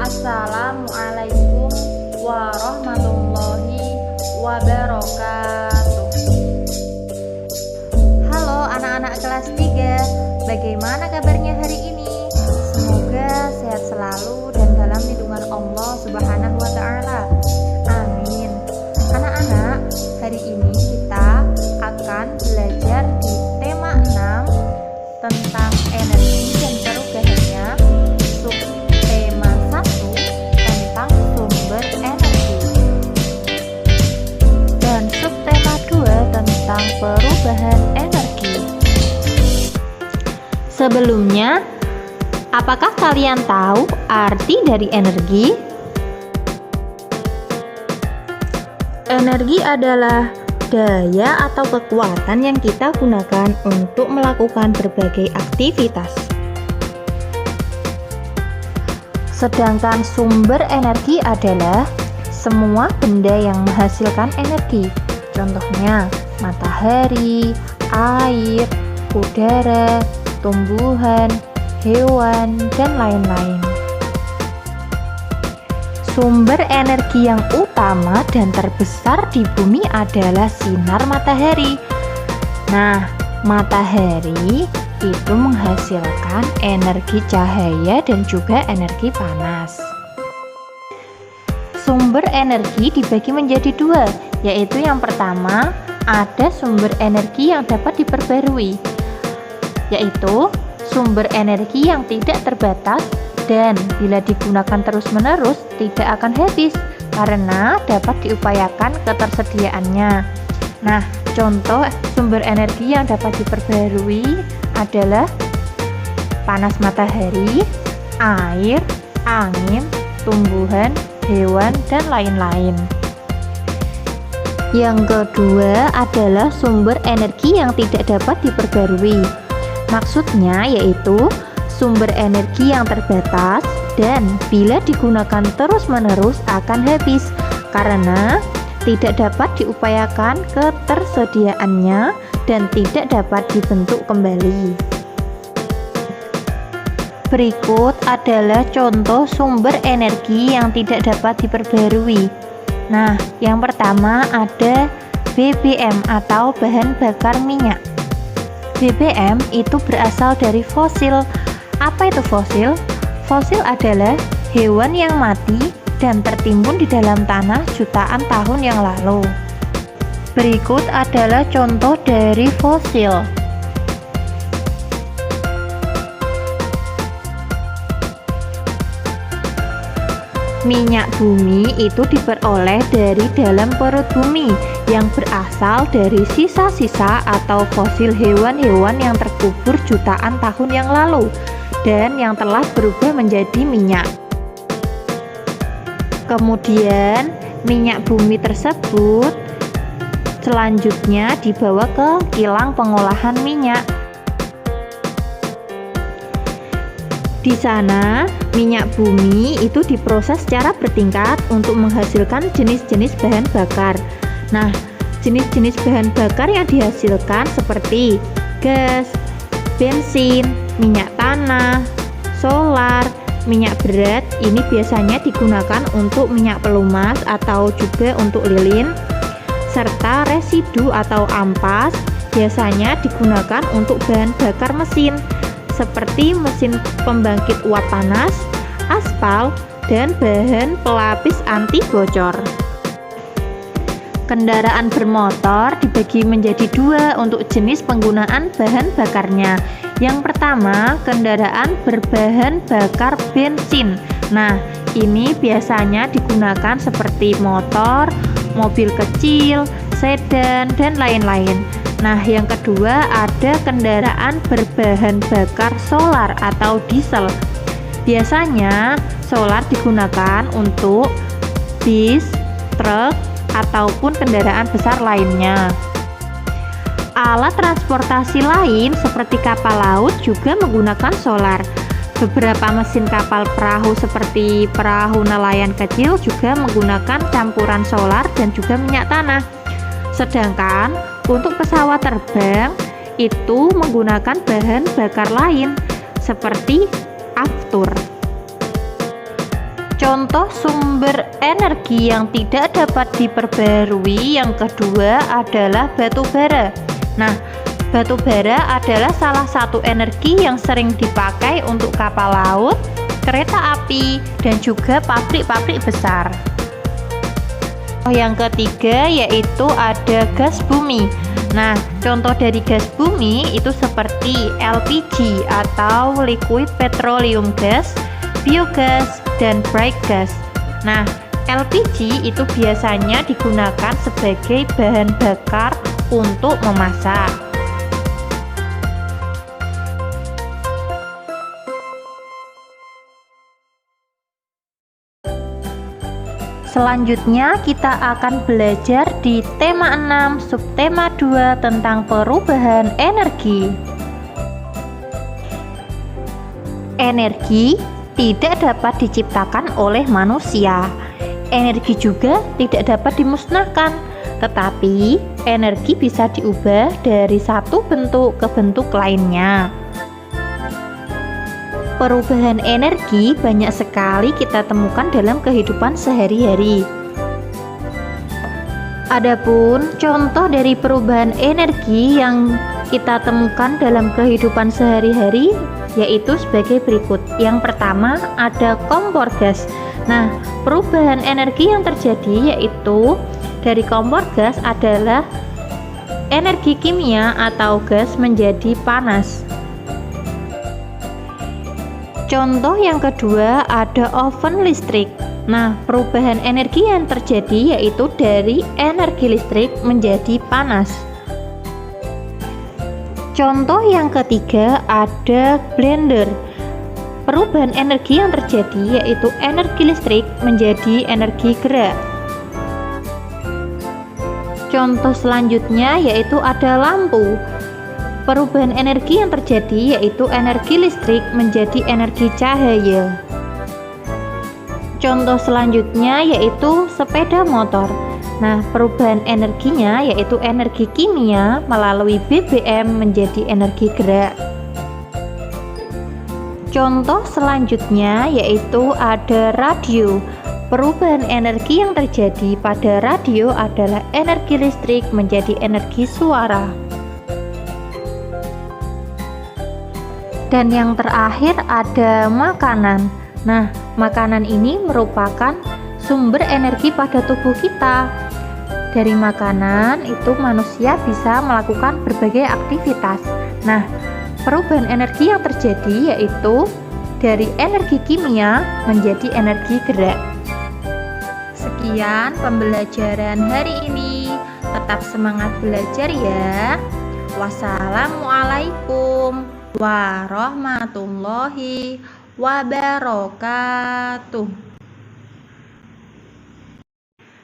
Assalamualaikum warahmatullahi wabarakatuh. Halo anak-anak kelas 3, bagaimana kabarnya hari ini? Semoga sehat selalu dan dalam lindungan Allah Subhanahu wa Ta'ala. Amin. Anak-anak, hari ini kita akan belajar di tema 6 tentang energi dan perubahannya, subtema 1 tentang sumber energi, dan subtema 2 tentang perubahan energi. Sebelumnya, apakah kalian tahu arti dari energi? Energi adalah daya atau kekuatan yang kita gunakan untuk melakukan berbagai aktivitas. Sedangkan sumber energi adalah semua benda yang menghasilkan energi. Contohnya matahari, air, udara, tumbuhan, hewan, dan lain-lain. Sumber energi yang utama dan terbesar di bumi adalah sinar matahari. Nah, matahari itu menghasilkan energi cahaya dan juga energi panas. Sumber energi dibagi menjadi dua, yaitu yang pertama ada sumber energi yang dapat diperbarui, yaitu sumber energi yang tidak terbatas dan bila digunakan terus-menerus tidak akan habis karena dapat diupayakan ketersediaannya. Nah, contoh sumber energi yang dapat diperbarui adalah panas matahari, air, angin, tumbuhan, hewan, dan lain-lain. Yang kedua adalah sumber energi yang tidak dapat diperbarui. Maksudnya yaitu sumber energi yang terbatas dan bila digunakan terus-menerus akan habis karena tidak dapat diupayakan ketersediaannya dan tidak dapat dibentuk kembali. Berikut adalah contoh sumber energi yang tidak dapat diperbarui. Nah, yang pertama ada BBM atau bahan bakar minyak. BBM itu berasal dari fosil. Apa itu fosil? Fosil adalah hewan yang mati dan tertimbun di dalam tanah jutaan tahun yang lalu. Berikut adalah contoh dari fosil. Minyak bumi itu diperoleh dari dalam perut bumi yang berasal dari sisa-sisa atau fosil hewan-hewan yang terkubur jutaan tahun yang lalu dan yang telah berubah menjadi minyak. Kemudian minyak bumi tersebut selanjutnya dibawa ke kilang pengolahan minyak. Di sana minyak bumi itu diproses secara bertingkat untuk menghasilkan jenis-jenis bahan bakar. Nah, jenis-jenis bahan bakar yang dihasilkan seperti gas, bensin, minyak tanah, solar, minyak berat. Ini biasanya digunakan untuk minyak pelumas atau juga untuk lilin, serta residu atau ampas biasanya digunakan untuk bahan bakar mesin seperti mesin pembangkit uap panas, aspal, dan bahan pelapis anti bocor. Kendaraan bermotor dibagi menjadi dua untuk jenis penggunaan bahan bakarnya. Yang pertama, kendaraan berbahan bakar bensin. Nah, ini biasanya digunakan seperti motor, mobil kecil, sedan, dan lain-lain. Nah, yang kedua ada kendaraan berbahan bakar solar atau diesel. Biasanya solar digunakan untuk bis, truk, ataupun kendaraan besar lainnya. Alat transportasi lain seperti kapal laut juga menggunakan solar. Beberapa mesin kapal perahu seperti perahu nelayan kecil juga menggunakan campuran solar dan juga minyak tanah. Sedangkan untuk pesawat terbang itu menggunakan bahan bakar lain seperti aftur. Contoh sumber energi yang tidak dapat diperbarui yang kedua adalah batu bara. Nah, batu bara adalah salah satu energi yang sering dipakai untuk kapal laut, kereta api, dan juga pabrik-pabrik besar. Yang ketiga yaitu ada gas bumi. Nah, contoh dari gas bumi itu seperti LPG atau liquid petroleum gas, biogas, dan bright gas. Nah, LPG itu biasanya digunakan sebagai bahan bakar untuk memasak. Selanjutnya kita akan belajar di tema 6 subtema 2 tentang perubahan energi. Energi tidak dapat diciptakan oleh manusia. Energi juga tidak dapat dimusnahkan, tetapi energi bisa diubah dari satu bentuk ke bentuk lainnya. Perubahan energi banyak sekali kita temukan dalam kehidupan sehari-hari. Adapun contoh dari perubahan energi yang kita temukan dalam kehidupan sehari-hari yaitu sebagai berikut. Yang pertama ada kompor gas. Nah, perubahan energi yang terjadi yaitu dari kompor gas adalah energi kimia atau gas menjadi panas. Contoh yang kedua ada oven listrik. Nah, perubahan energi yang terjadi yaitu dari energi listrik menjadi panas. Contoh yang ketiga ada blender. Perubahan energi yang terjadi yaitu energi listrik menjadi energi gerak. Contoh selanjutnya yaitu ada lampu. Perubahan energi yang terjadi yaitu energi listrik menjadi energi cahaya. Contoh selanjutnya yaitu sepeda motor. Nah, perubahan energinya yaitu energi kimia melalui BBM menjadi energi gerak. Contoh selanjutnya yaitu ada radio. Perubahan energi yang terjadi pada radio adalah energi listrik menjadi energi suara. Dan yang terakhir ada makanan. Nah, makanan ini merupakan sumber energi pada tubuh kita. Dari makanan itu manusia bisa melakukan berbagai aktivitas. Nah, perubahan energi yang terjadi yaitu dari energi kimia menjadi energi gerak. Sekian pembelajaran hari ini. Tetap semangat belajar ya. Wassalamualaikum warahmatullahi wabarakatuh.